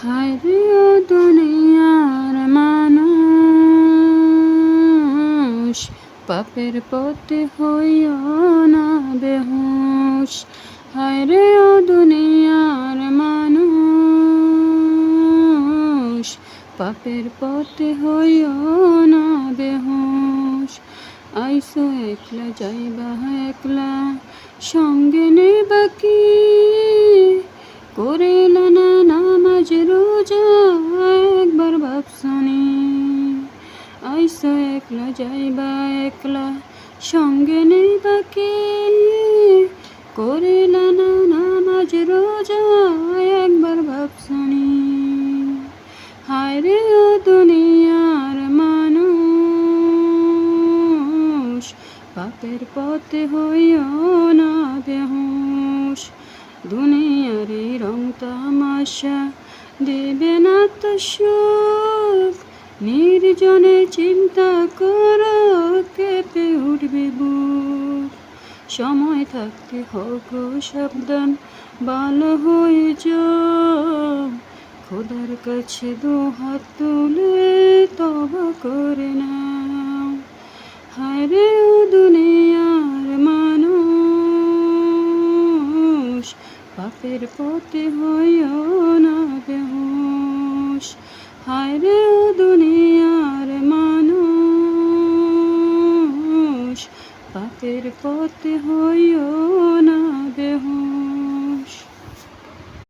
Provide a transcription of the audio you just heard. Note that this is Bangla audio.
হায়রে ও দুনিয়ার মানুষ, পাপের পথে হইও না বেহুশ। হায়রে ও দুনিয়ার মানুষ, পাপের পথে হইও না বেহুশ। আইসো একলা যাইবা একলা, সঙ্গে নেবা কি? করিলা না নামাজ রোজা, একবার ভাবছনি? আইসো একলা যাইবা একলা, সঙ্গে নেবা কি? করিলা না নামাজ রোজা, একবার ভাবছনি? হায়রে ও দুনিয়ার মানুষ, পাপের পথে হইও না বেহুশ। দুনিয়ার এই রং তামাশা দেবে না তো সুখ, নির্জনে চিন্তা করো কেঁপে উঠবে বুক। সময় থাকতে হোক সাবধান, ভালো হয়ে যাও। খোদার কাছে দু হাত তুলে তওবা করে নাও। হায়রে ও দুনিয়ার মানুষ, পাপের পথে হইও না বেহুশ। হায়রে ও দুনিয়ার মানুষ, পাপের পথে হইও না বেহুশ।